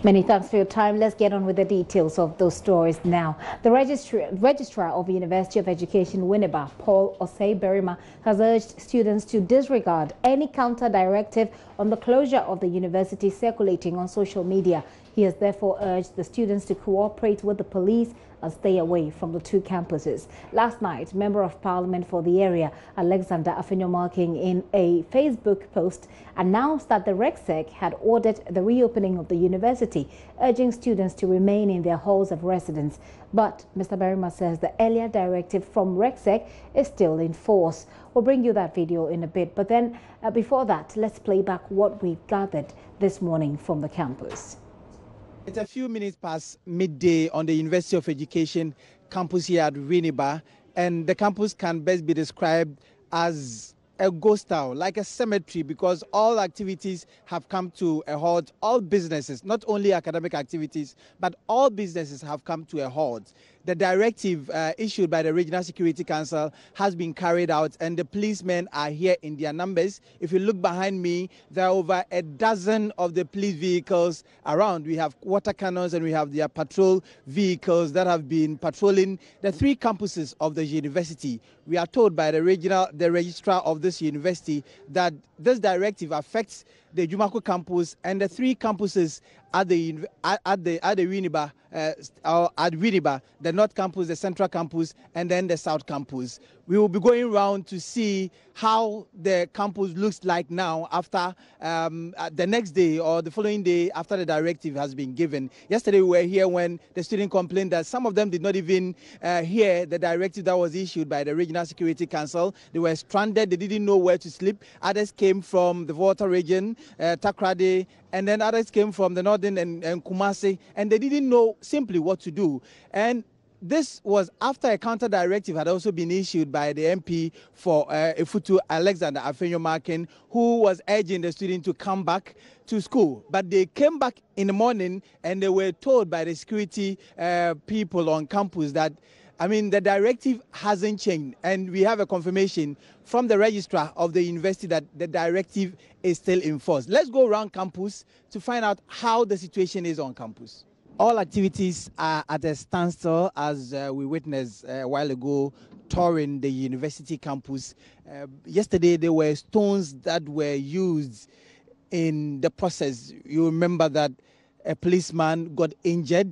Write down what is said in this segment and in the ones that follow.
Many thanks for your time. Let's get on with the details of those stories now. The Registrar of the University of Education, U.E.W, Paul Osei-Berima, has urged students to disregard any counter-directive on the closure of the university circulating on social media. He has therefore urged the students to cooperate with the police and stay away from the two campuses. Last night, Member of Parliament for the area, Alexander Afenyomarking, in a Facebook post, announced that the RECSEC had ordered the reopening of the university, urging students to remain in their halls of residence. But Mr. Berima says the earlier directive from RECSEC is still in force. We'll bring you that video in a bit, but then before that, let's play back what we've gathered this morning from the campus. It's a few minutes past midday on the University of Education campus here at U.E.W, and the campus can best be described as a ghost town, like a cemetery, because all activities have come to a halt. All businesses, not only academic activities, but all businesses have come to a halt. The directive issued by the Regional Security Council has been carried out, and the policemen are here in their numbers. If you look behind me, there are over a dozen of the police vehicles around. We have water cannons and we have their patrol vehicles that have been patrolling the three campuses of the university. We are told by the registrar of this university that this directive affects the Jumako campus and the three campuses at the U.E.W, at U.E.W, the North Campus, the Central Campus, and then the South Campus. We will be going around to see how the campus looks like now after the next day or the following day after the directive has been given. Yesterday we were here when the student complained that some of them did not even hear the directive that was issued by the Regional Security Council. They were stranded, they didn't know where to sleep. Others came from the Volta region, Takrade, and then others came from the northern and Kumasi, and they didn't know simply what to do. And this was after a counter directive had also been issued by the MP for Efutu, Alexander Afenyomarking, who was urging the students to come back to school. But they came back in the morning and they were told by the security people on campus that, the directive hasn't changed, and we have a confirmation from the registrar of the university that the directive is still in force. Let's go around campus to find out how the situation is on campus. All activities are at a standstill, as we witnessed a while ago touring the university campus. Yesterday, there were stones that were used in the process. You remember that a policeman got injured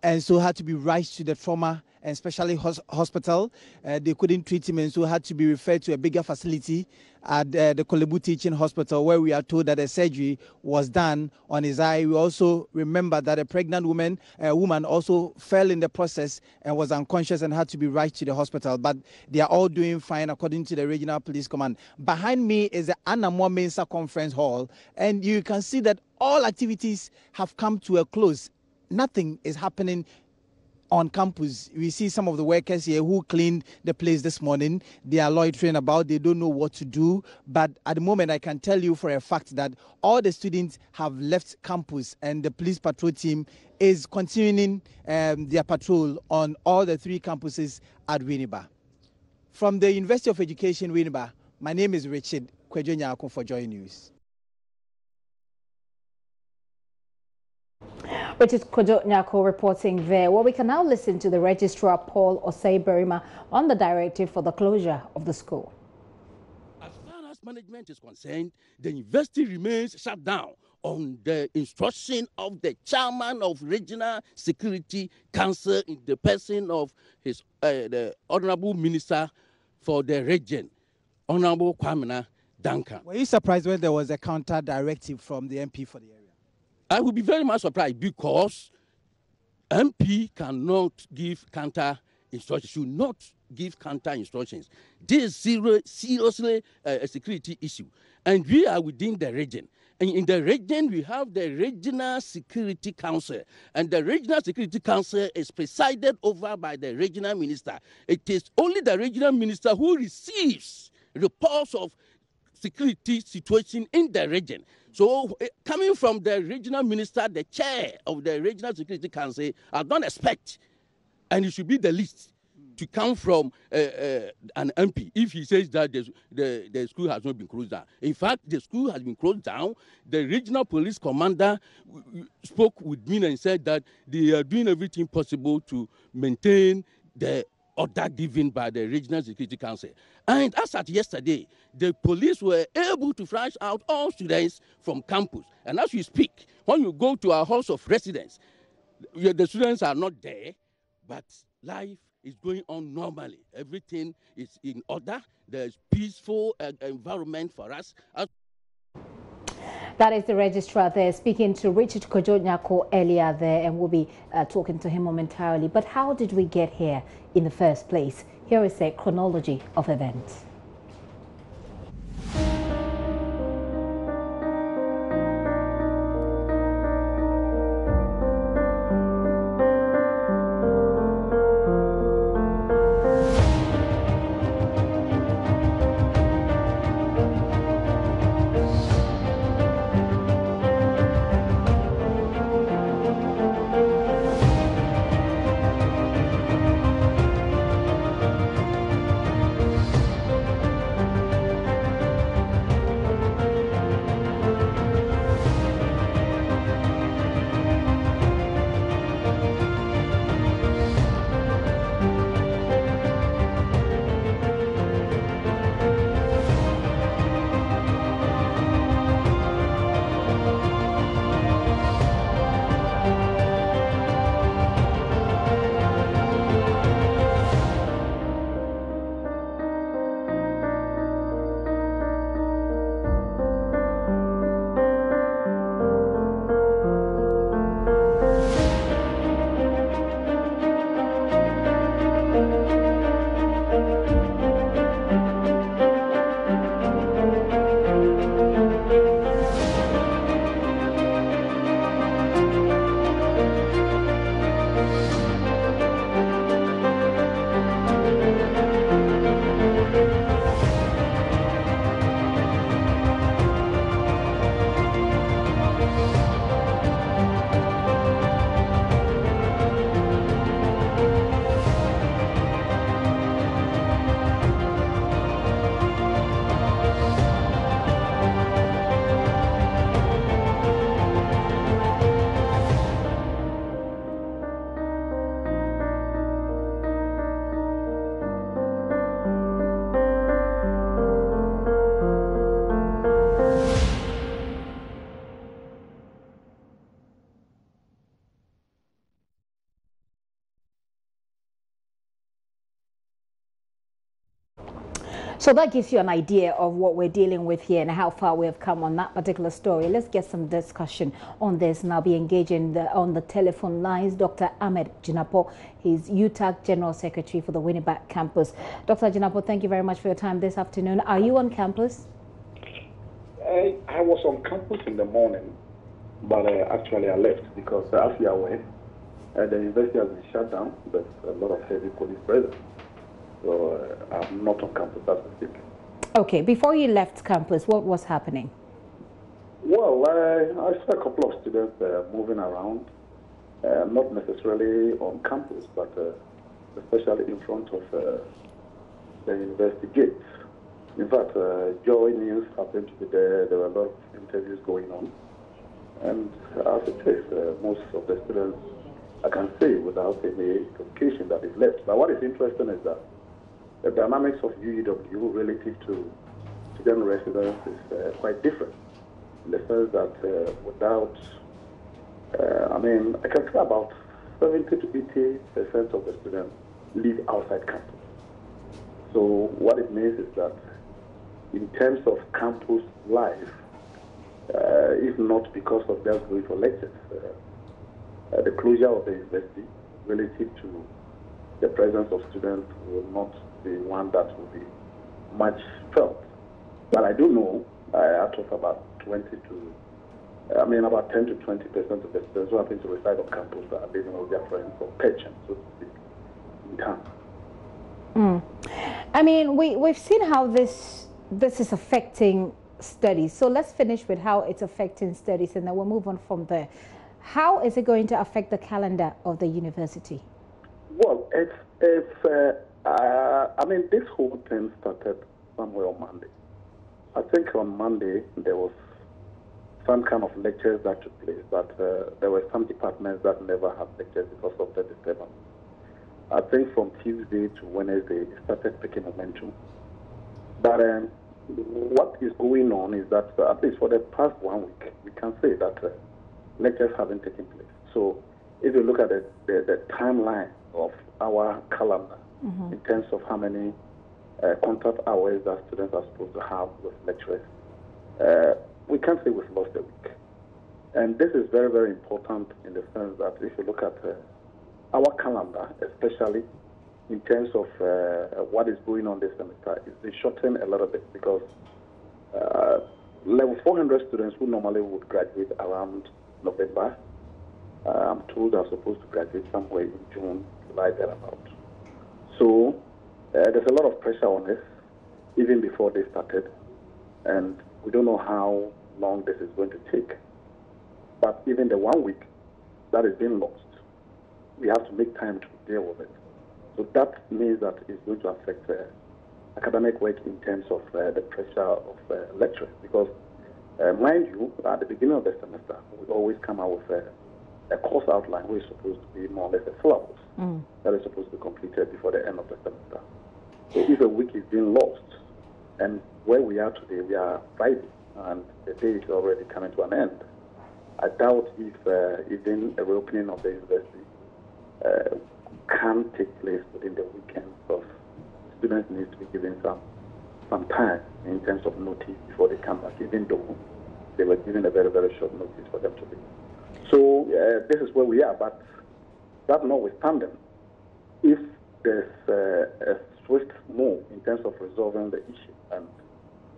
and so had to be rushed to the trauma and specialty hospital. They couldn't treat him and so had to be referred to a bigger facility at the Kolebu Teaching Hospital, where we are told that a surgery was done on his eye. We also remember that a pregnant woman also fell in the process and was unconscious and had to be rushed to the hospital. But they are all doing fine according to the Regional Police Command. Behind me is the Anamwa Mensa Conference Hall, and you can see that all activities have come to a close. Nothing is happening on campus. We see some of the workers here who cleaned the place this morning. They are loitering about. They don't know what to do. But at the moment, I can tell you for a fact that all the students have left campus and the police patrol team is continuing their patrol on all the three campuses at U.E.W. From the University of Education, U.E.W, my name is Richard Kwejo for JoyNews. Which is Kojo Nyako reporting there. Well, we can now listen to the Registrar Paul Osei-Berima on the directive for the closure of the school. As far as management is concerned, the university remains shut down on the instruction of the chairman of Regional Security Council in the person of his the Honorable Minister for the region, Honorable Kwamina Duncan. Were you surprised when there was a counter directive from the MP for the area? I would be very much surprised because MP cannot give counter instructions, should not give counter instructions. This is seriously a security issue. And we are within the region. And in the region, we have the Regional Security Council. And the Regional Security Council is presided over by the regional minister. It is only the regional minister who receives reports of security situation in the region. So coming from the regional minister, the chair of the Regional Security Council, I don't expect, and it should be the least, to come from an MP if he says that the school has not been closed down. In fact, the school has been closed down. The regional police commander spoke with me and said that they are doing everything possible to maintain the order given by the Regional Security Council. And as at yesterday, the police were able to flush out all students from campus. And as we speak, when you go to our house of residence, the students are not there, but life is going on normally. Everything is in order. There's peaceful environment for us. That is the registrar there speaking to Richard Kojonyako earlier there, and we'll be talking to him momentarily. But how did we get here in the first place? Here is a chronology of events. So that gives you an idea of what we're dealing with here and how far we have come on that particular story. Let's get some discussion on this, and I'll be engaging on the telephone lines Dr. Ahmed Jinapo. He's U.E.W General Secretary for the Winneba campus. Dr. Jinapo, thank you very much for your time this afternoon. Are you on campus? I was on campus in the morning, but actually I left because, as you are aware, the university has been shut down. There's a lot of heavy police presence. So I'm not on campus as we speak. Okay, before you left campus, what was happening? Well, I saw a couple of students moving around, not necessarily on campus, but especially in front of the university gates. In fact, JoyNews happened to be there. There were a lot of interviews going on. And as it is, most of the students, I can say without any communication, that is left. But what is interesting is that the dynamics of U.E.W relative to student residence is quite different, in the sense that without, I can say about 70 to 80% of the students live outside campus. So what it means is that in terms of campus life, if not because of just going for lectures, the closure of the university relative to the presence of students will not be one that will be much felt. But I do know out of about 10 to 20% of the students who happen to reside on campus are living with their friends or patients, so to speak, in town. I mean, we've seen how this is affecting studies. So let's finish with how it's affecting studies, and then we'll move on from there. How is it going to affect the calendar of the university? Well, it's I mean, this whole thing started somewhere on Monday. I think on Monday there was some kind of lectures that took place, but there were some departments that never had lectures because of the disturbance. I think from Tuesday to Wednesday, it started picking momentum. But what is going on is that, at least for the past 1 week, we can say that lectures haven't taken place. So if you look at the timeline of our calendar in terms of how many contact hours that students are supposed to have with lecturers, we can't say we've lost a week. And this is very, very important in the sense that if you look at our calendar, especially in terms of what is going on this semester, it's been shortened a little bit because level 400 students who normally would graduate around November, I'm told are supposed to graduate somewhere in June, July, thereabout. So there's a lot of pressure on us even before they started, and we don't know how long this is going to take. But even the 1 week that is being lost, we have to make time to deal with it. So that means that it's going to affect academic work in terms of the pressure of lecturers. Because, mind you, at the beginning of the semester, we always come out with a course outline which is supposed to be more or less a syllabus that is supposed to be completed before the end of the semester. So if a week is being lost, and where we are today, we are Friday, and the day is already coming to an end, I doubt if even a reopening of the university can take place within the weekend, because students need to be given some time in terms of notice before they come back, even though they were given a very, very short notice for them to leave. So this is where we are, but that notwithstanding, if there's a swift move in terms of resolving the issue, and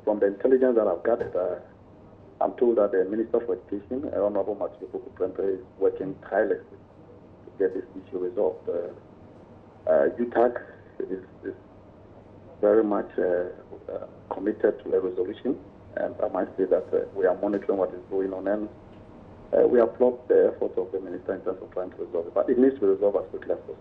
from the intelligence that I've gathered, I'm told that the Minister for Education, Honorable Matthew Prempeh, is working tirelessly to get this issue resolved. U.E.W is very much committed to a resolution, and I might say that we are monitoring what is going on, and we applaud the efforts of the Minister in terms of trying to resolve it, but it needs to be resolved as quickly as possible.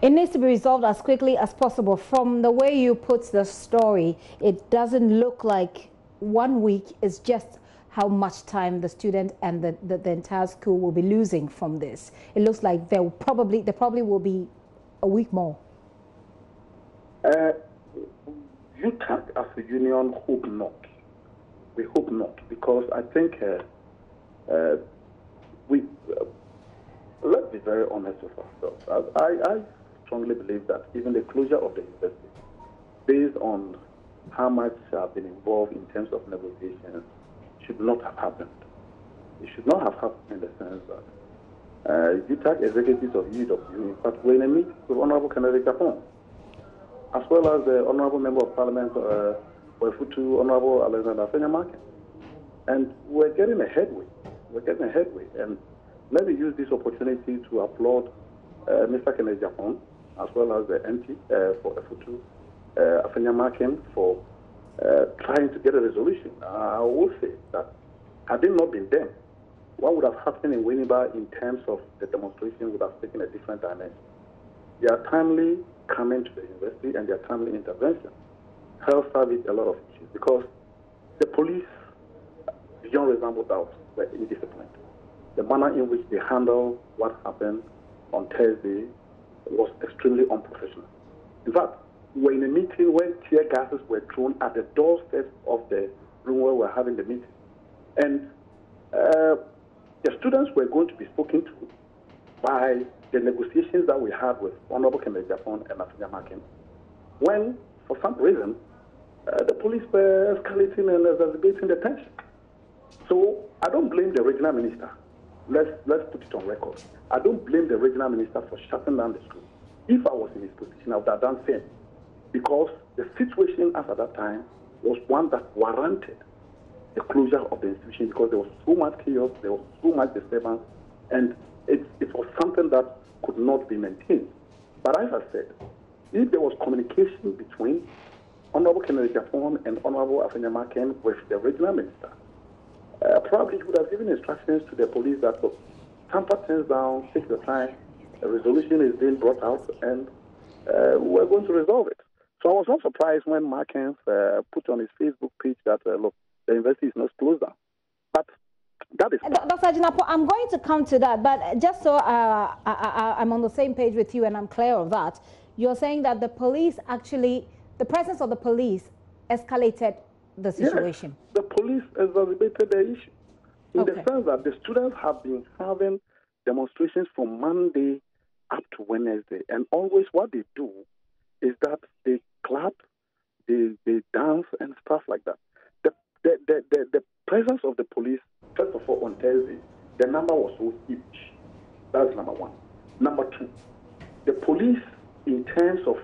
It needs to be resolved as quickly as possible. From the way you put the story, it doesn't look like 1 week is just how much time the student and the entire school will be losing from this. It looks like there probably will be a week more. U.E.W as a union hope not. We hope not, because I think let's be very honest with ourselves. I strongly believe that even the closure of the university, based on how much have been involved in terms of negotiations, should not have happened. It should not have happened in the sense that U.E.W executives of U.E.W, in fact, were in a meeting with Honorable Kennedy Japan, as well as the Honorable Member of Parliament for Efutu, Honorable Alexander Afenya-Markin. And we're getting a headway. And let me use this opportunity to applaud Mr. Kennedy Japan, as well as the MP for Efutu, Afenya-Markin, for trying to get a resolution. I will say that had it not been them, what would have happened in Winneba in terms of the demonstration would have taken a different dimension. Their timely coming to the university and their timely intervention helped salvage a lot of issues, because the police, beyond reasonable doubt, were indisciplined. The manner in which they handled what happened on Thursday was extremely unprofessional. In fact, we were in a meeting where tear gases were thrown at the doorstep of the room where we were having the meeting. And the students were going to be spoken to by the negotiations that we had with Honorable Kennedy Japan and Afenya-Markin, when, for some reason, the police were escalating and exacerbating the tension. So I don't blame the regional minister. Let's put it on record. I don't blame the regional minister for shutting down the school. If I was in his position, I would have done the same, because the situation as at that time was one that warranted the closure of the institution, because there was so much chaos, there was so much disturbance, and it was something that could not be maintained. But as I said, if there was communication between Honorable Kennedy Japan and Honorable Afenya-Markin with the regional minister, probably he would have given instructions to the police that, look, tamper things down, take the time, a resolution is being brought out, and we're going to resolve it. So I was not surprised when Markens put on his Facebook page that, look, the university is not closed down. But that is... Dr. Ajinapo, I'm going to come to that, but just so I'm on the same page with you and I'm clear of that, you're saying that the police actually, the presence of the police escalated the situation. Yes, the police exacerbated the issue in the sense that the students have been having demonstrations from Monday up to Wednesday, and always what they do is that they clap, they dance and stuff like that. The presence of the police, first of all, on Thursday, the number was so huge. That's number one. Number two, the police, in terms of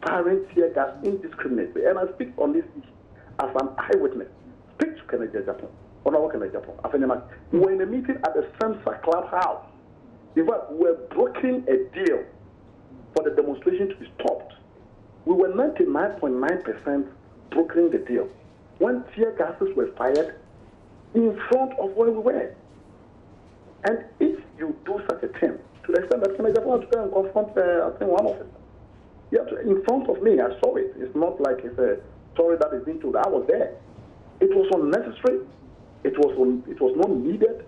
firing tear gas indiscriminately, and I speak on this issue as an eyewitness, speak to Kennedy Japan, Honorable Kennedy Japan. We were in a meeting at the Samsa Clubhouse. In fact, we were brokering a deal for the demonstration to be stopped. We were 99.9% brokering the deal when tear gases were fired in front of where we were. And if you do such a thing, to the extent that Kennedy Japan had to go and confront, I think, one officer. In front of me, I saw it. It's not like it's a story that is being told. I was there. It was unnecessary. It was not needed.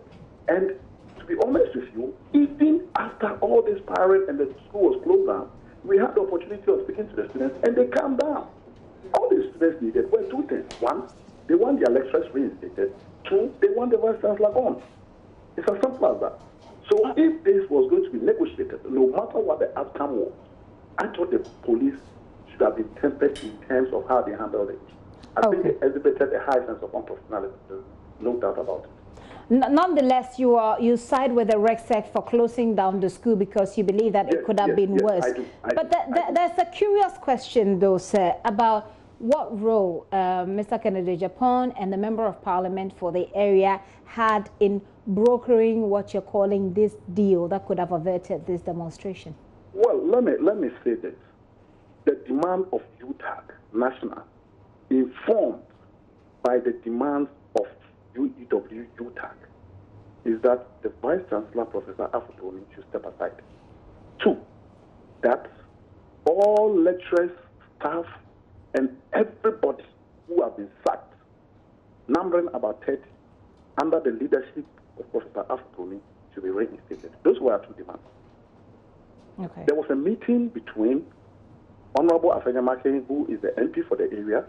And to be honest with you, even after all this pirate and the school was closed down, we had the opportunity of speaking to the students, and they calmed down. All the students needed were two things. One, they want their lecturers reinstated. Two, they want the vice chancellor gone. It's as simple as that. So if this was going to be negotiated, no matter what the outcome was, I thought the police should have been tempered in terms of how they handled it. I think they exhibited a high sense of unprofessionalism. There's no doubt about it. Nonetheless, you side with the RecSec for closing down the school because you believe that it could have been worse. I do. There's a curious question, though, sir, about what role Mr. Kennedy Japan and the Member of Parliament for the area had in brokering what you're calling this deal that could have averted this demonstration. Well, let me say this. The demand of U.E.W. National, informed by the demands of U.E.W. U.E.W., is that the Vice Chancellor, Professor Afotoni, should step aside. Two, that all lecturers, staff, and everybody who have been sacked, numbering about 30, under the leadership of Professor Afotoni, should be reinstated. Those were our two demands. Okay. There was a meeting between Honorable Afenyamake, who is the MP for the area,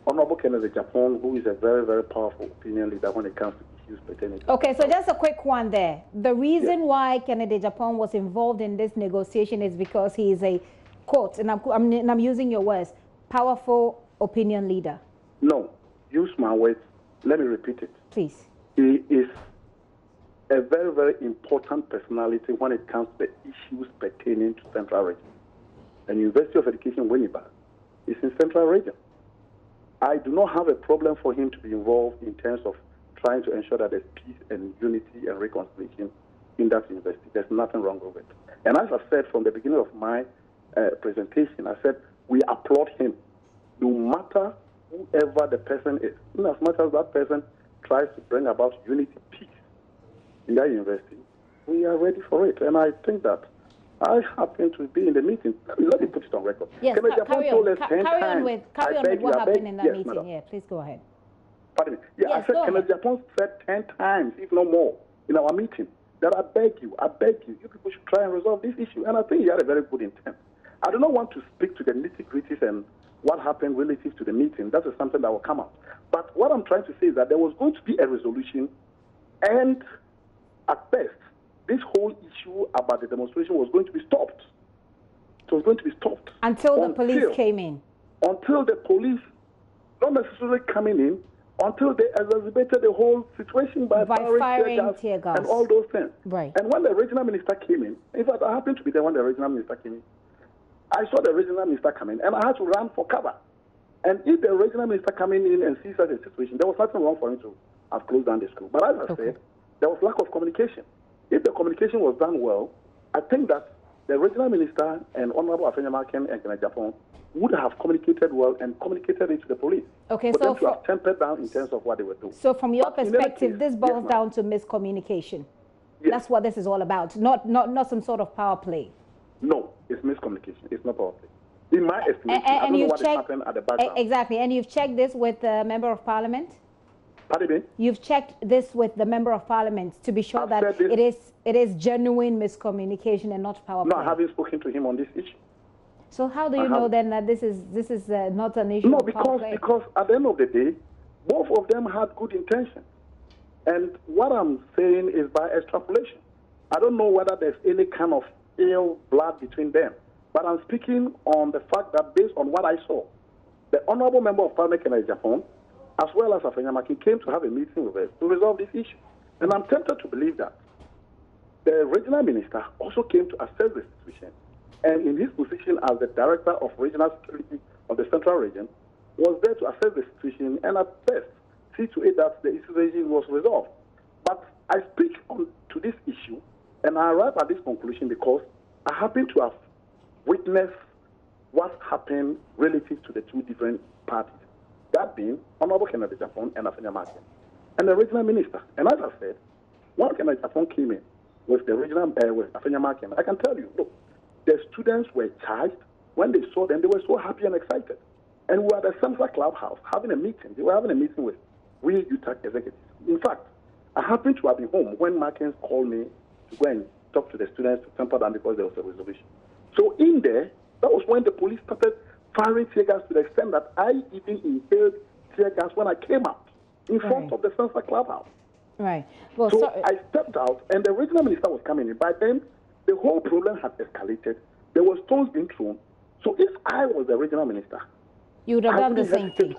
Honorable Kennedy Japan, who is a very, very powerful opinion leader when it comes to issues pertaining to... Okay, so just a quick one there. The reason why Kennedy Japan was involved in this negotiation is because he is a, quote, and I'm using your words, powerful opinion leader. No, use my words. Let me repeat it. Please. He is a very, very important personality when it comes to the issues pertaining to Central Region. And University of Education, U.E.W, is in Central Region. I do not have a problem for him to be involved in terms of trying to ensure that there's peace and unity and reconciliation in that university. There's nothing wrong with it. And as I said from the beginning of my presentation, I said we applaud him, no matter whoever the person is. In as much as that person tries to bring about unity, peace in that university, we are ready for it. And I think that I happen to be in the meeting. Let me put it on record. Yes, carry on with what happened in that meeting. Madam. Yeah, please go ahead. Pardon me. Yeah, yes, I said Kennedy Japan said 10 times, if no more, in our meeting, that I beg you, you people should try and resolve this issue. And I think he had a very good intent. I do not want to speak to the nitty-gritties and what happened relative to the meeting. That is something that will come out. But what I'm trying to say is that there was going to be a resolution, and at best, this whole issue about the demonstration was going to be stopped. It was going to be stopped. Until the police came in. Until the police, not necessarily coming in, until they exacerbated the whole situation by firing tear gas and all those things. Right. And when the regional minister came in fact, I happened to be there when the regional minister came in. I saw the regional minister come in, and I had to run for cover. And if the regional minister coming in and sees such a situation, there was nothing wrong for him to have closed down the school. But as I said, there was lack of communication. If the communication was done well, I think that the regional minister and Honorable Afenyamake and Kennedy Japan would have communicated well and communicated it to the police. Okay, but so to have tempered down in terms of what they were doing. So from your perspective, this boils down to miscommunication. Yes. That's what this is all about, not some sort of power play. No, it's miscommunication. It's not power play. In my estimation, I don't know what happened at the background. Exactly, and you've checked this with the Member of Parliament? Pardon me? You've checked this with the Member of Parliament to be sure that it is genuine miscommunication and not power play? No, I haven't spoken to him on this issue. So how do you know then that this is not an issue? No, of power play? because at the end of the day, both of them had good intentions. And what I'm saying is by extrapolation. I don't know whether there's any kind of ill blood between them. But I'm speaking on the fact that based on what I saw, the Honorable Member of Parliament in Japan, as well as Afenyamaki, came to have a meeting with us to resolve this issue. And I'm tempted to believe that the regional minister also came to assess the situation. And in his position as the director of regional security of the central region, was there to assess the situation and at best see to it that the situation was resolved. But I speak on to this issue and I arrive at this conclusion because I happen to have witnessed what happened relative to the two different parties, that being Honorable Kennedy Japan and Afenyamaki, and the regional minister. And as I said, when Kennedy Japan came in with the regional with Afenyamaki, I can tell you, look, the students were charged. When they saw them, they were so happy and excited. And we were at the Central Clubhouse having a meeting. They were having a meeting with U.E.W executives. In fact, I happened to have been home when Markins called me to go and talk to the students to temper them because there was a resolution. So in there, that was when the police started firing tear gas to the extent that I even inhaled tear gas when I came out in front of the Central Clubhouse. Right. Well, so I stepped out, and the regional minister was coming in. By then, the whole problem had escalated. There were stones being thrown. So if I was the regional minister, you would have done the same thing.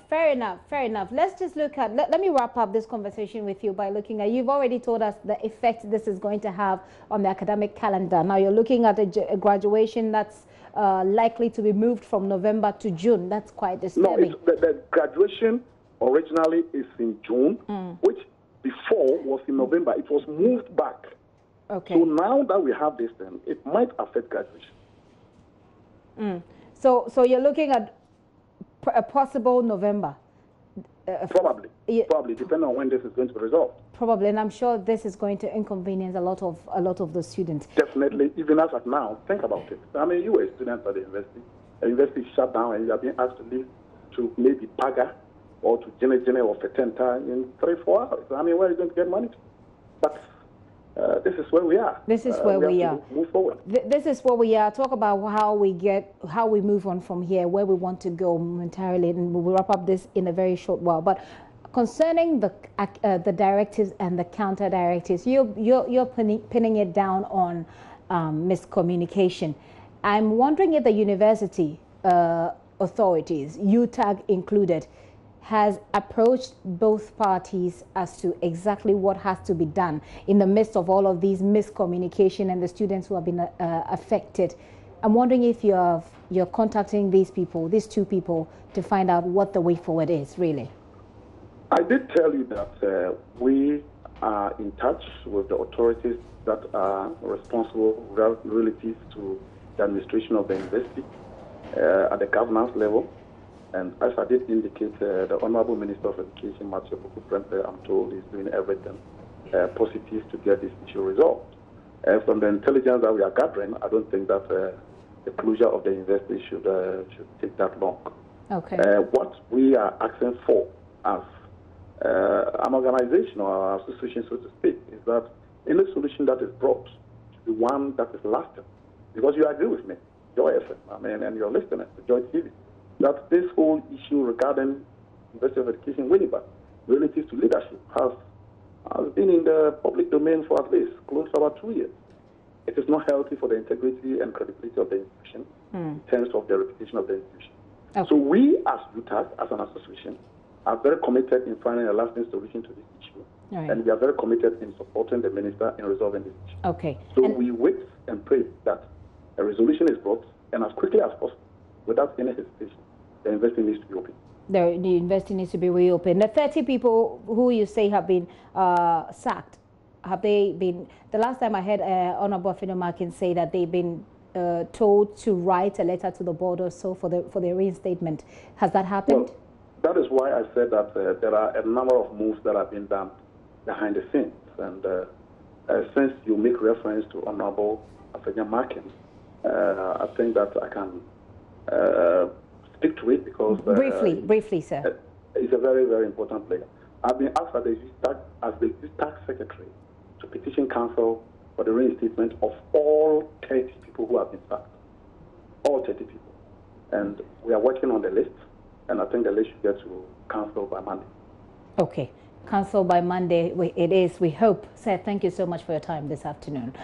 Fair enough, fair enough. Let's just look at, let me wrap up this conversation with you by looking at, you've already told us the effect this is going to have on the academic calendar. Now you're looking at a graduation that's likely to be moved from November to June. That's quite disturbing. No, the graduation originally is in June, which before was in November. It was moved back. Okay. So now that we have this, then it might affect graduation. So you're looking at a possible November. Probably, depending on when this is going to be resolved. Probably, and I'm sure this is going to inconvenience a lot of the students. Definitely, even as of now, think about it. I mean, you were a student at the university. The university shut down, and you are being asked to leave to maybe Paga or to Jene or Fetenta in 3-4 hours. I mean, where are you going to get money to? But this is where we are. This is where we are. Move forward. This is where we are. Talk about how we move on from here, where we want to go momentarily, and we'll wrap up this in a very short while. But concerning the directives and the counter directives, you're pinning it down on miscommunication. I'm wondering if the university authorities, U.E.W included, has approached both parties as to exactly what has to be done in the midst of all of these miscommunication and the students who have been affected. I'm wondering if you're contacting these people, these two people, to find out what the way forward is, really. I did tell you that we are in touch with the authorities that are responsible relative to the administration of the university at the governance level. And as I did indicate, the Honorable Minister of Education, Matthew Buku, I'm told, is doing everything positive to get this issue resolved. From the intelligence that we are gathering, I don't think that the closure of the university should take that long. Okay. What we are asking for as an organization or association, so to speak, is that any solution that is brought to be one that is lasting. Because you agree with me, Joy FM, I mean, and your listeners, Joy TV, that this whole issue regarding University of Education Winneba relative to leadership has been in the public domain for at least close to about 2 years. It is not healthy for the integrity and credibility of the institution in terms of the reputation of the institution. Okay. So we as U.E.W, as an association, are very committed in finding a lasting solution to this issue. Right. And we are very committed in supporting the minister in resolving this issue. Okay. So we wait and pray that a resolution is brought, and as quickly as possible, without any hesitation, the university needs to be open. The university needs to be reopened. The 30 people who you say have been sacked, have they been, the last time I heard Honorable Afenyamaki say that they've been told to write a letter to the board or so for their reinstatement. Has that happened? Well, that is why I said that there are a number of moves that have been done behind the scenes. And since you make reference to Honorable Afenyamaki, I think that I can speak to it because... briefly, sir. It's a very, very important player. I've been asked as the district secretary to petition council for the reinstatement of all 30 people who have been sacked. All 30 people. And we are working on the list, and I think the list should get to council by Monday. Okay. Council by Monday, it is, we hope. Sir, thank you so much for your time this afternoon.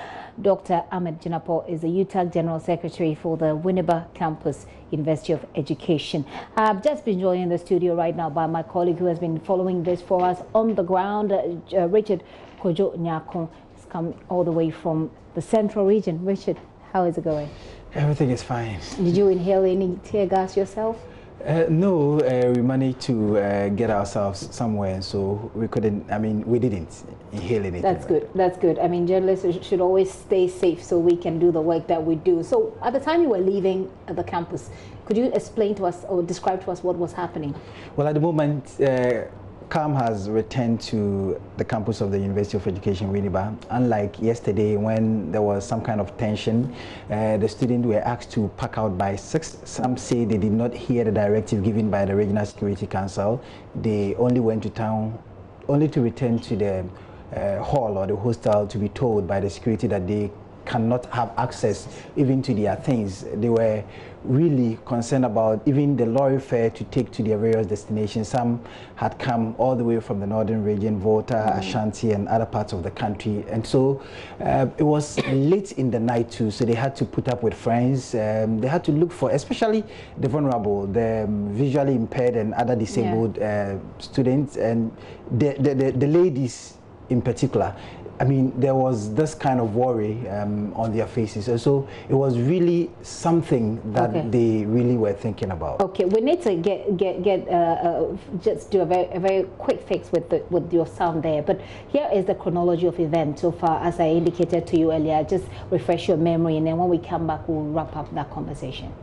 Dr. Ahmed Jinapor is the U.E.W General Secretary for the Winneba Campus, University of Education. I've just been joined in the studio right now by my colleague who has been following this for us on the ground, Richard Kojo Nyakon. He's come all the way from the central region. Richard, how is it going? Everything is fine. Did you inhale any tear gas yourself? No, we managed to get ourselves somewhere, so we couldn't, we didn't inhale anything. That's good, that's good. I mean, journalists should always stay safe so we can do the work that we do. So at the time you were leaving the campus, could you explain to us or describe to us what was happening? Well, at the moment, calm has returned to the campus of the University of Education, Winneba. Unlike yesterday when there was some kind of tension, the students were asked to pack out by 6. Some say they did not hear the directive given by the Regional Security Council. They only went to town, only to return to the hall or the hostel to be told by the security that they cannot have access even to their things. They were really concerned about even the lorry fare to take to their various destinations. Some had come all the way from the northern region, Volta, Ashanti, and other parts of the country. And so it was late in the night too, so they had to put up with friends. They had to look for, especially the vulnerable, the visually impaired and other disabled students, and the ladies in particular. I mean, there was this kind of worry on their faces. And so it was really something that they really were thinking about. Okay, we need to just do a very quick fix with your sound there. But here is the chronology of events so far, as I indicated to you earlier. Just refresh your memory, and then when we come back, we'll wrap up that conversation.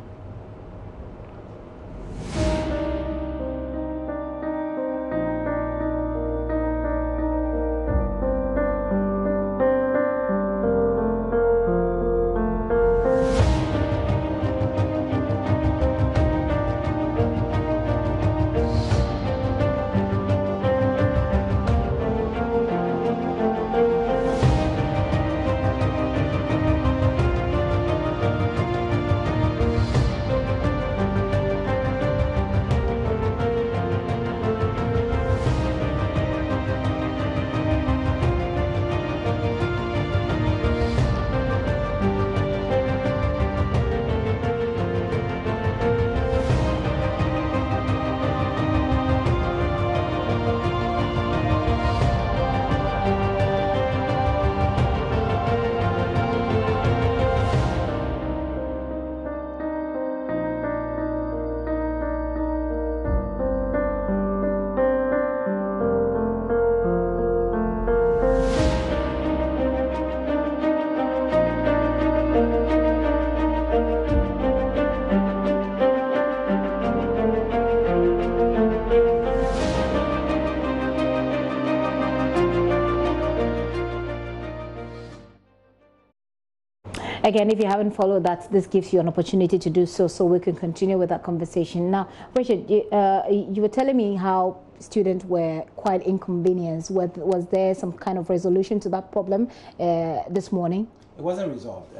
Again, if you haven't followed that, this gives you an opportunity to do so we can continue with that conversation. Now, Richard, you were telling me how students were quite inconvenienced. Was there some kind of resolution to that problem this morning? It wasn't resolved.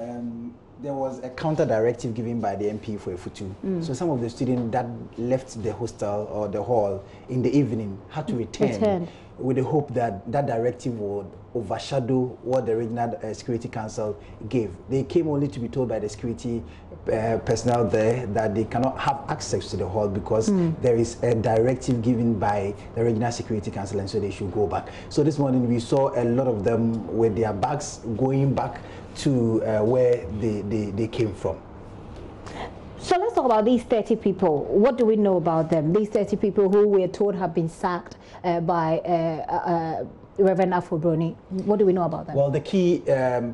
There was a counter directive given by the MP for U.E.W. So some of the students that left the hostel or the hall in the evening had to return. With the hope that that directive would overshadow what the Regional Security Council gave. They came only to be told by the security personnel there that they cannot have access to the hall because there is a directive given by the Regional Security Council, and so they should go back. So this morning we saw a lot of them with their bags going back to where they came from. So let's talk about these 30 people. What do we know about them? These 30 people who we are told have been sacked by Reverend Afro-Broni. What do we know about them? Well, the key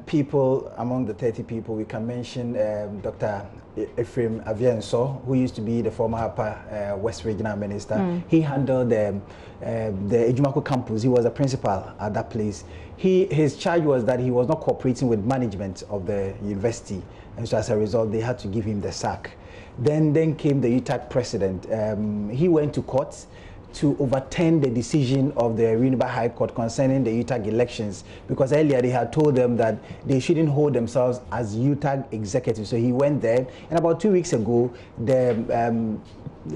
people among the 30 people, we can mention Dr. Ephraim Avianso, who used to be the former Upper West Regional Minister. He handled the Ejumako campus. He was a principal at that place. His charge was that he was not cooperating with management of the university, and so as a result, they had to give him the sack. Then came the U.E.W president. He went to court to overturn the decision of the Winneba High Court concerning the U.E.W elections, because earlier they had told them that they shouldn't hold themselves as U.E.W executives. So he went there, and about 2 weeks ago, the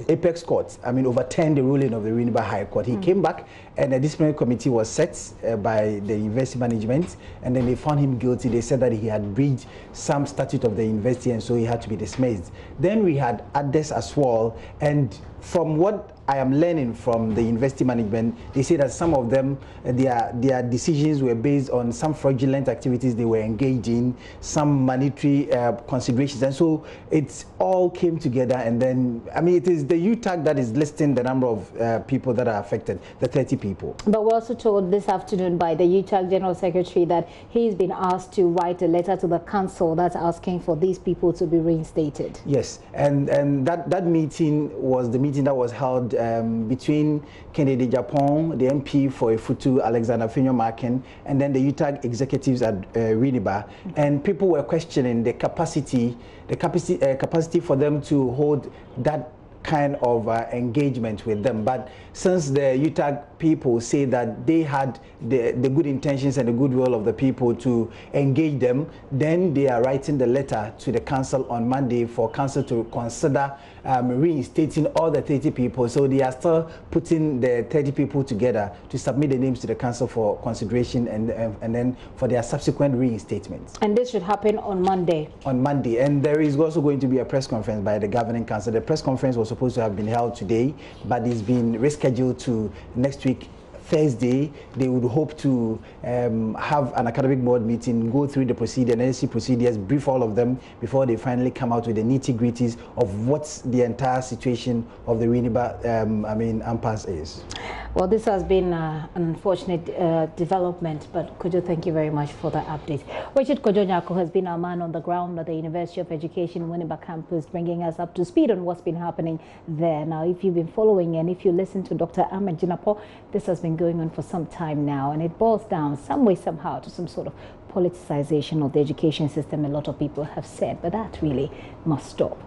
Apex Court, overturned the ruling of the Winneba High Court. He came back, and a disciplinary committee was set by the university management, and then they found him guilty. They said that he had breached some statute of the university, and so he had to be dismissed. Then we had others as well, and from what I am learning from the university management, they say that some of them, their decisions were based on some fraudulent activities they were engaged in, some monetary considerations, and so it all came together. And then, it is the U.E.W that is listing the number of people that are affected, the 30 people. But we're also told this afternoon by the U.E.W General Secretary that he's been asked to write a letter to the council that's asking for these people to be reinstated. Yes, and that meeting was the meeting that was held between Kennedy Japan, the MP for Efutu, Alexander Finyo Markin, and then the U.E.W executives at Winneba. And people were questioning the capacity for them to hold that kind of engagement with them. But since the U.E.W people say that they had the good intentions and the goodwill of the people to engage them, then they are writing the letter to the council on Monday for council to consider reinstating all the 30 people. So they are still putting the 30 people together to submit the names to the council for consideration and then for their subsequent reinstatements. And this should happen on Monday? On Monday. And there is also going to be a press conference by the governing council. The press conference was supposed to have been held today, but it's been rescheduled to next week, Thursday. They would hope to have an academic board meeting, go through the necessary procedures, brief all of them before they finally come out with the nitty-gritties of what the entire situation of the Winneba impasse is. Well, this has been an unfortunate development, but Kojo, thank you very much for that update. Richard Kojo Nyako has been our man on the ground at the University of Education Winneba campus, bringing us up to speed on what's been happening there. Now, if you've been following and if you listen to Dr. Ahmed Jinapo, this has been going on for some time now, and it boils down some way, somehow, to some sort of politicization of the education system, a lot of people have said, but that really must stop.